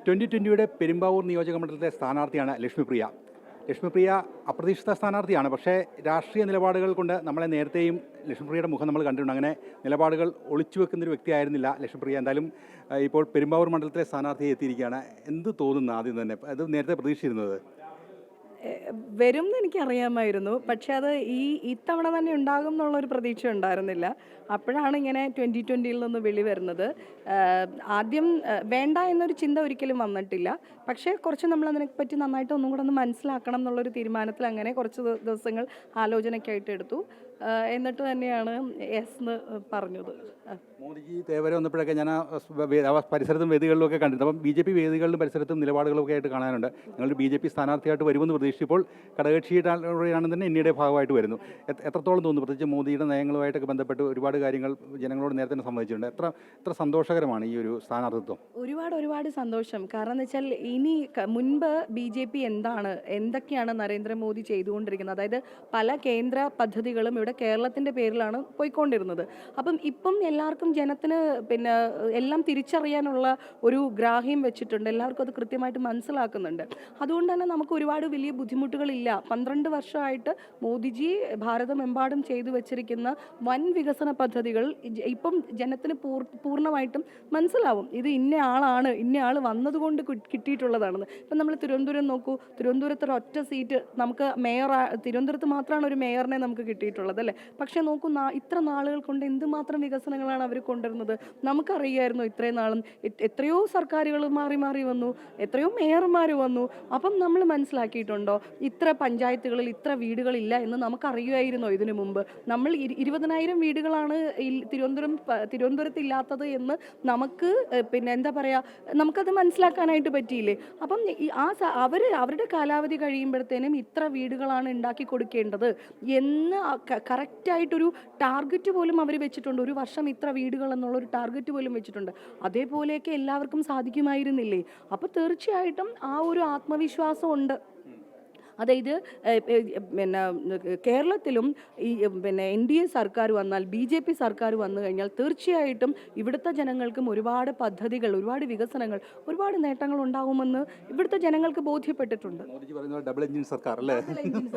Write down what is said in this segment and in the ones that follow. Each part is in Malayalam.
2020 പെരുമ്പാവൂർ നിയോജക മണ്ഡലത്തിലെ സ്ഥാനാർത്ഥിയാണ് ലക്ഷ്മിപ്രിയ. ലക്ഷ്മിപ്രിയ അപ്രതീക്ഷിത സ്ഥാനാർത്ഥിയാണ്. പക്ഷേ രാഷ്ട്രീയ നിലപാടുകൾ കൊണ്ട് നമ്മളെ നേരത്തെയും ലക്ഷ്മിപ്രിയയുടെ മുഖം നമ്മൾ കണ്ടിട്ടുണ്ട്. അങ്ങനെ നിലപാടുകൾ ഒളിച്ചു വെക്കുന്നൊരു വ്യക്തിയായിരുന്നില്ല ലക്ഷ്മിപ്രിയ. എന്തായാലും ഇപ്പോൾ പെരുമ്പാവൂർ മണ്ഡലത്തിലെ സ്ഥാനാർത്ഥിയെ എത്തിയിരിക്കുകയാണ്. എന്ത് തോന്നുന്നു ആദ്യം തന്നെ? അത് നേരത്തെ പ്രതീക്ഷിച്ചിരുന്നത്? വരും എന്ന് എനിക്കറിയാമായിരുന്നു. പക്ഷേ അത് ഇത്തവണ തന്നെ ഉണ്ടാകും എന്നുള്ളൊരു പ്രതീക്ഷ ഉണ്ടായിരുന്നില്ല. അപ്പോഴാണ് ഇങ്ങനെ 2020യിൽ നിന്ന് വിളി വരുന്നത്. ആദ്യം വേണ്ട എന്നൊരു ചിന്ത ഒരിക്കലും വന്നിട്ടില്ല. പക്ഷേ കുറച്ച് നമ്മളതിനെപ്പറ്റി നന്നായിട്ട് ഒന്നും കൂടെ ഒന്ന് മനസ്സിലാക്കണം എന്നുള്ളൊരു തീരുമാനത്തിൽ അങ്ങനെ കുറച്ച് ദിവസങ്ങൾ ആലോചനയ്ക്കായിട്ട് എടുത്തു. എന്നിട്ട് തന്നെയാണ് യെസ് എന്ന് പറഞ്ഞത്. മോദിജി തേവര വന്നപ്പോഴൊക്കെ ഞാൻ ആ പരിസരത്തും വേദികളിലൊക്കെ കണ്ടിട്ടുണ്ട്. അപ്പം BJP വേദികളിലും പരിസരത്തും നിലപാടുകളൊക്കെ ആയിട്ട് കാണാനുണ്ട്. നിങ്ങൾ BJP സ്ഥാനാർത്ഥിയായിട്ട് വരുമെന്ന് പ്രതീക്ഷിച്ചപ്പോൾ ഘടകകക്ഷിയാണെന്ന് തന്നെ ഇന്ത്യയുടെ ഭാഗമായിട്ട് വരുന്നു. എത്രത്തോളം തോന്നുന്നു? പ്രത്യേകിച്ച് മോദിയുടെ നയങ്ങളുമായിട്ടൊക്കെ ബന്ധപ്പെട്ട് ഒരുപാട് കാര്യങ്ങൾ ജനങ്ങളോട് നേരത്തെ തന്നെ സംബന്ധിച്ചിട്ടുണ്ട്. എത്ര സന്തോഷകരമാണ് ഈ ഒരു സ്ഥാനാർത്ഥിത്വം? ഒരുപാട് സന്തോഷം. കാരണം എന്ന് വെച്ചാൽ മുൻപ് BJP എന്തൊക്കെയാണ് നരേന്ദ്രമോദി ചെയ്തുകൊണ്ടിരിക്കുന്നത്, അതായത് പല കേന്ദ്ര പദ്ധതികളും ഇവിടെ കേരളത്തിൻ്റെ പേരിലാണ് പോയിക്കൊണ്ടിരുന്നത്. അപ്പം ഇപ്പം എല്ലാവർക്കും ജനത്തിന് എല്ലാം തിരിച്ചറിയാനുള്ള ഒരു ഗ്രാഹ്യം വെച്ചിട്ടുണ്ട്. എല്ലാവർക്കും അത് കൃത്യമായിട്ട് മനസ്സിലാക്കുന്നുണ്ട്. അതുകൊണ്ട് തന്നെ നമുക്ക് ഒരുപാട് വലിയ ബുദ്ധിമുട്ടുകളില്ല. 12 വർഷമായിട്ട് മോദിജി ഭാരതമെമ്പാടും ചെയ്തു വെച്ചിരിക്കുന്ന വൻ വികസന പദ്ധതികൾ ഇപ്പം ജനത്തിന് പൂർണ്ണമായിട്ടും മനസ്സിലാവും. ഇത് ഇന്ന ആൾ വന്നതുകൊണ്ട് കിട്ടിയിട്ടുള്ളതാണെന്ന്. ഇപ്പം നമ്മൾ തിരുവനന്തപുരം നോക്കൂ. തിരുവനന്തപുരത്ത് ഒരൊറ്റ സീറ്റ് നമുക്ക് തിരുവനന്തപുരത്ത് മാത്രമാണ് ഒരു മേയറിനെ നമുക്ക് കിട്ടിയിട്ടുള്ളത്, അല്ലേ? പക്ഷേ നോക്കൂ, ഇത്ര നാളുകൾ കൊണ്ട് എന്തുമാത്രം വികസനങ്ങളാണ് അവർ കൊണ്ടുവരുന്നത്. നമുക്കറിയായിരുന്നു ഇത്രയും നാളും എത്രയോ സർക്കാരുകൾ മാറി വന്നു, എത്രയോ മേയർമാർ വന്നു. അപ്പം നമ്മൾ മനസ്സിലാക്കിയിട്ടുണ്ടോ ഇത്ര പഞ്ചായത്തുകളിൽ ഇത്ര വീടുകളില്ല എന്ന് നമുക്കറിയുമായിരുന്നോ ഇതിനു മുമ്പ്? നമ്മൾ 20,000 വീടുകളാണ് തിരുവനന്തപുരത്ത് ഇല്ലാത്തത് എന്ന് നമുക്ക് എന്താ പറയുക, നമുക്കത് മനസ്സിലാക്കാനായിട്ട് പറ്റിയില്ലേ? അപ്പം അവരുടെ കാലാവധി കഴിയുമ്പോഴത്തേനും ഇത്ര വീടുകളാണ് ഉണ്ടാക്കി കൊടുക്കേണ്ടത് എന്ന് കറക്റ്റായിട്ടൊരു ടാർഗറ്റ് പോലും അവർ വെച്ചിട്ടുണ്ട്. ഒരു വർഷം ഇത്ര വീടുകൾ എന്നുള്ളൊരു ടാർഗറ്റ് പോലും വെച്ചിട്ടുണ്ട്. അതേപോലെയൊക്കെ എല്ലാവർക്കും സാധിക്കുമായിരുന്നില്ലേ? അപ്പോൾ തീർച്ചയായിട്ടും ആ ഒരു ആത്മവിശ്വാസം ഉണ്ട്. അതായത് കേരളത്തിലും NDA സർക്കാർ വന്നാൽ, BJP സർക്കാർ വന്നു കഴിഞ്ഞാൽ തീർച്ചയായിട്ടും ഇവിടുത്തെ ജനങ്ങൾക്കും ഒരുപാട് പദ്ധതികൾ, ഒരുപാട് വികസനങ്ങൾ, ഒരുപാട് നേട്ടങ്ങൾ ഉണ്ടാകുമെന്ന് ഇവിടുത്തെ ജനങ്ങൾക്ക് ബോധ്യപ്പെട്ടിട്ടുണ്ട്. ഡബിൾ എഞ്ചിൻ സർക്കാർ, അല്ലേ?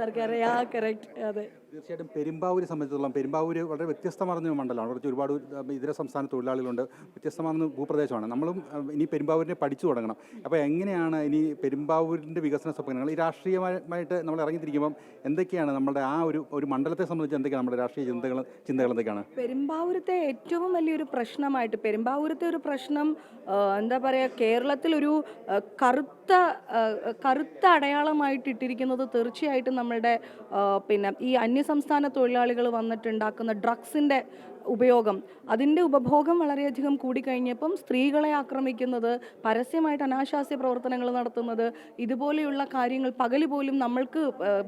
സർക്കാർ, കറക്റ്റ്. അതെ, തീർച്ചയായിട്ടും. പെരുമ്പാവൂരെ സംബന്ധിച്ചിടത്തോളം പെരുമ്പാവൂർ വളരെ വ്യത്യസ്തമാർന്ന മണ്ഡലമാണ്. കുറച്ച് ഒരുപാട് ഇതര സംസ്ഥാന തൊഴിലാളികളുണ്ട്. വ്യത്യസ്തമാർന്ന ഭൂപ്രദേശമാണ്. നമ്മളും ഇനി പെരുമ്പാവൂരിനെ പഠിച്ചു തുടങ്ങണം. അപ്പോൾ എങ്ങനെയാണ് ഇനി പെരുമ്പാവൂരിൻ്റെ വികസന സ്വപ്നങ്ങൾ ഈ രാഷ്ട്രീയമായിട്ട് നമ്മൾ ഇറങ്ങിത്തിരിക്കുമ്പം എന്തൊക്കെയാണ് നമ്മുടെ ആ ഒരു മണ്ഡലത്തെ സംബന്ധിച്ച് എന്തൊക്കെയാണ് നമ്മുടെ രാഷ്ട്രീയ ചിന്തകൾ എന്തൊക്കെയാണ്? പെരുമ്പാവൂരത്തെ ഏറ്റവും വലിയൊരു പ്രശ്നമായിട്ട് പെരുമ്പാവൂരത്തെ ഒരു പ്രശ്നം എന്താ പറയുക, കേരളത്തിലൊരു കറുത്ത അടയാളമായിട്ട് ഇട്ടിരിക്കുന്നത് തീർച്ചയായിട്ടും നമ്മളുടെ ഈ അന്യസംസ്ഥാന തൊഴിലാളികൾ വന്നിട്ടുണ്ടാക്കുന്ന ഡ്രഗ്സിൻ്റെ ഉപയോഗം, അതിൻ്റെ ഉപഭോഗം വളരെയധികം കൂടിക്കഴിഞ്ഞപ്പം സ്ത്രീകളെ ആക്രമിക്കുന്നത്, പരസ്യമായിട്ട് അനാശാസ്യ പ്രവർത്തനങ്ങൾ നടത്തുന്നത്, ഇതുപോലെയുള്ള കാര്യങ്ങൾ പകല് പോലും നമ്മൾക്ക്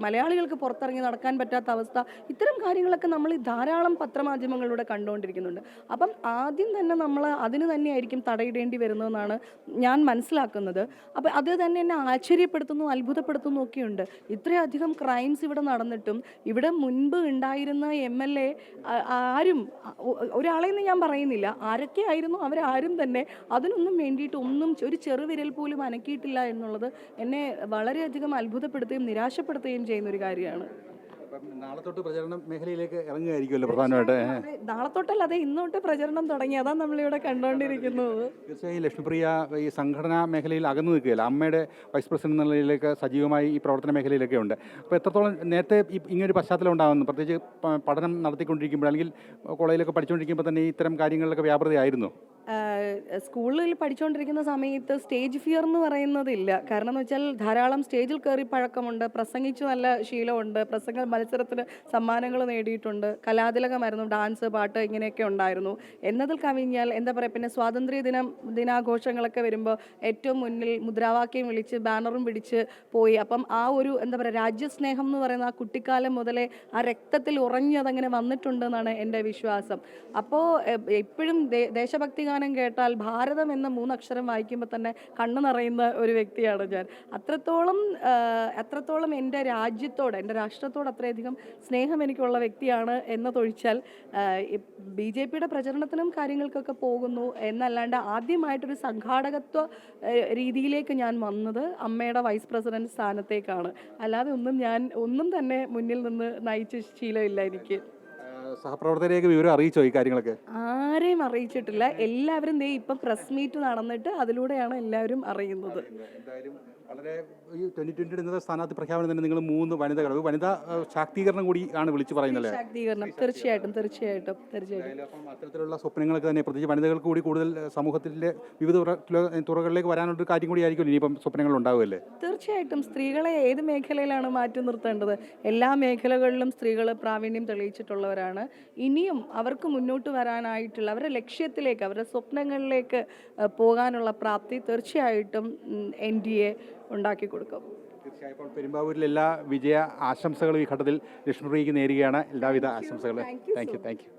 മലയാളികൾക്ക് പുറത്തിറങ്ങി നടക്കാൻ പറ്റാത്ത അവസ്ഥ, ഇത്തരം കാര്യങ്ങളൊക്കെ നമ്മൾ ധാരാളം പത്രമാധ്യമങ്ങളിലൂടെ കണ്ടുകൊണ്ടിരിക്കുന്നുണ്ട്. അപ്പം ആദ്യം തന്നെ നമ്മൾ അതിന് തന്നെയായിരിക്കും തടയിടേണ്ടി വരുന്നതെന്നാണ് ഞാൻ മനസ്സിലാക്കുന്നത്. അപ്പം അത് തന്നെ എന്നെ ആശ്ചര്യപ്പെടുത്തുന്നു, അത്ഭുതപ്പെടുത്തുന്നു ഒക്കെയുണ്ട്. ഇത്രയധികം ക്രൈംസ് ഇവിടെ നടന്നിട്ടും ഇവിടെ മുൻപ് ഉണ്ടായിരുന്ന MLA ആരും, ഒരാളെന്ന് ഞാൻ പറയുന്നില്ല, ആരൊക്കെ ആയിരുന്നു അവരാരും തന്നെ അതിനൊന്നും വേണ്ടിയിട്ട് ഒരു ചെറുവിരൽ പോലും അനക്കിയിട്ടില്ല എന്നുള്ളത് എന്നെ വളരെയധികം അത്ഭുതപ്പെടുത്തുകയും നിരാശപ്പെടുത്തുകയും ചെയ്യുന്ന ഒരു കാര്യമാണ്. നാളെ തൊട്ട് പ്രചരണ മേഖലയിലേക്ക് ഇറങ്ങുകയായിരിക്കുമല്ലോ പ്രധാനമായിട്ട്? നാളെ തൊട്ടല്ല, അതെ, ഇന്ന് തൊട്ട് പ്രചരണം തുടങ്ങി. അതാണ് നമ്മളിവിടെ കണ്ടുകൊണ്ടിരിക്കുന്നത്. തീർച്ചയായും ലക്ഷ്മിപ്രിയ ഈ സംഘടനാ മേഖലയിൽ അകന്നു നിൽക്കുകയില്ല. അമ്മയുടെ വൈസ് പ്രസിഡന്റ് എന്ന നിലയിലേക്ക് സജീവമായി ഈ പ്രവർത്തന മേഖലയിലൊക്കെ ഉണ്ട്. അപ്പോൾ എത്രത്തോളം നേരത്തെ ഇങ്ങനൊരു പശ്ചാത്തലം ഉണ്ടാകുന്നു? പ്രത്യേകിച്ച് പഠനം നടത്തിക്കൊണ്ടിരിക്കുമ്പോൾ അല്ലെങ്കിൽ കോളേജിലൊക്കെ പഠിച്ചുകൊണ്ടിരിക്കുമ്പോൾ തന്നെ ഇത്തരം കാര്യങ്ങളിലൊക്കെ വ്യാപൃതയായിരുന്നു? സ്കൂളിൽ പഠിച്ചുകൊണ്ടിരിക്കുന്ന സമയത്ത് സ്റ്റേജ് ഫിയർ എന്ന് പറയുന്നതില്ല. കാരണം എന്ന് വെച്ചാൽ ധാരാളം സ്റ്റേജിൽ കയറി പഴക്കമുണ്ട്, പ്രസംഗിച്ച് നല്ല ശീലമുണ്ട്, പ്രസംഗ മത്സരത്തിന് സമ്മാനങ്ങൾ നേടിയിട്ടുണ്ട്, കലാതിലകമായിരുന്നു, ഡാൻസ്, പാട്ട് ഇങ്ങനെയൊക്കെ ഉണ്ടായിരുന്നു. എന്നതിൽ കവിഞ്ഞാൽ എന്താ പറയുക, പിന്നെ ദിനാഘോഷങ്ങളൊക്കെ വരുമ്പോൾ ഏറ്റവും മുന്നിൽ മുദ്രാവാക്യം വിളിച്ച് ബാനറും പിടിച്ച് പോയി. അപ്പം ആ ഒരു എന്താ പറയുക, രാജ്യസ്നേഹം എന്ന് പറയുന്ന ആ കുട്ടിക്കാലം മുതലേ ആ രക്തത്തിൽ ഉറഞ്ഞതങ്ങനെ വന്നിട്ടുണ്ടെന്നാണ് എൻ്റെ വിശ്വാസം. അപ്പോൾ എപ്പോഴും ദേശഭക്തി ഗാനം കേട്ടാൽ ഭാരതം എന്ന 3 അക്ഷരം വായിക്കുമ്പോൾ തന്നെ കണ്ണു നിറയുന്ന ഒരു വ്യക്തിയാണ് ഞാൻ. അത്രത്തോളം എൻ്റെ രാജ്യത്തോട്, എൻ്റെ രാഷ്ട്രത്തോട് അത്രയധികം സ്നേഹം എനിക്കുള്ള വ്യക്തിയാണ് എന്നതൊഴിച്ചാൽ BJPയുടെ പ്രചരണത്തിനും കാര്യങ്ങൾക്കൊക്കെ പോകുന്നു എന്നല്ലാണ്ട് ആദ്യമായിട്ടൊരു സംഘാടകത്വ രീതിയിലേക്ക് ഞാൻ വന്നത് അമ്മയുടെ വൈസ് പ്രസിഡന്റ് സ്ഥാനത്തേക്കാണ്. അല്ലാതെ ഒന്നും തന്നെ മുന്നിൽ നിന്ന് നയിച്ച ശീലമില്ല എനിക്ക്. സഹപ്രവർത്തകരെയൊക്കെ വിവരം അറിയിച്ചോ ഈ കാര്യങ്ങളൊക്കെ? ആരെയും അറിയിച്ചിട്ടില്ല. എല്ലാവരും ഇപ്പം പ്രസ് മീറ്റ് നടന്നിട്ട് അതിലൂടെയാണ് എല്ലാവരും അറിയുന്നത്. എന്തായാലും വളരെ ഈ 2020 ഇന്നത്തെ സ്ഥാനാർത്ഥി പ്രഖ്യാപനം തന്നെ നിങ്ങൾ 3 വനിതകൾ, വനിതാ ശാക്തീകരണം കൂടി ആണ് വിളിച്ചു പറയുന്നത്. ശാക്തീകരണം തീർച്ചയായിട്ടും. അപ്പം അത്തരത്തിലുള്ള സ്വപ്നങ്ങളൊക്കെ തന്നെ പ്രത്യേകിച്ച് വനിതകൾക്ക് കൂടി കൂടുതൽ സമൂഹത്തിലെ വിവിധ തുറകളിലേക്ക് വരാനുള്ളൊരു കാര്യം കൂടി ആയിരിക്കും ഇനിയിപ്പം സ്വപ്നങ്ങൾ ഉണ്ടാവുമല്ലേ? തീർച്ചയായിട്ടും. സ്ത്രീകളെ ഏത് മേഖലയിലാണ് മാറ്റി നിർത്തേണ്ടത്? എല്ലാ മേഖലകളിലും സ്ത്രീകൾ പ്രാവീണ്യം തെളിയിച്ചിട്ടുള്ളവരാണ്. ഇനിയും അവർക്ക് മുന്നോട്ട് വരാനായിട്ടുള്ള അവരുടെ ലക്ഷ്യത്തിലേക്ക്, അവരുടെ സ്വപ്നങ്ങളിലേക്ക് പോകാനുള്ള പ്രാപ്തി തീർച്ചയായിട്ടും NDA ഉണ്ടാക്കി കൊടുക്കും. തീർച്ചയായും പെരുമ്പാവൂരിൽ എല്ലാ വിജയ ആശംസകളും ഈ ഘട്ടത്തിൽ ലക്ഷ്മിപ്രിയയ്ക്ക് നേരുകയാണ്. എല്ലാവിധ ആശംസകളും. Thank you.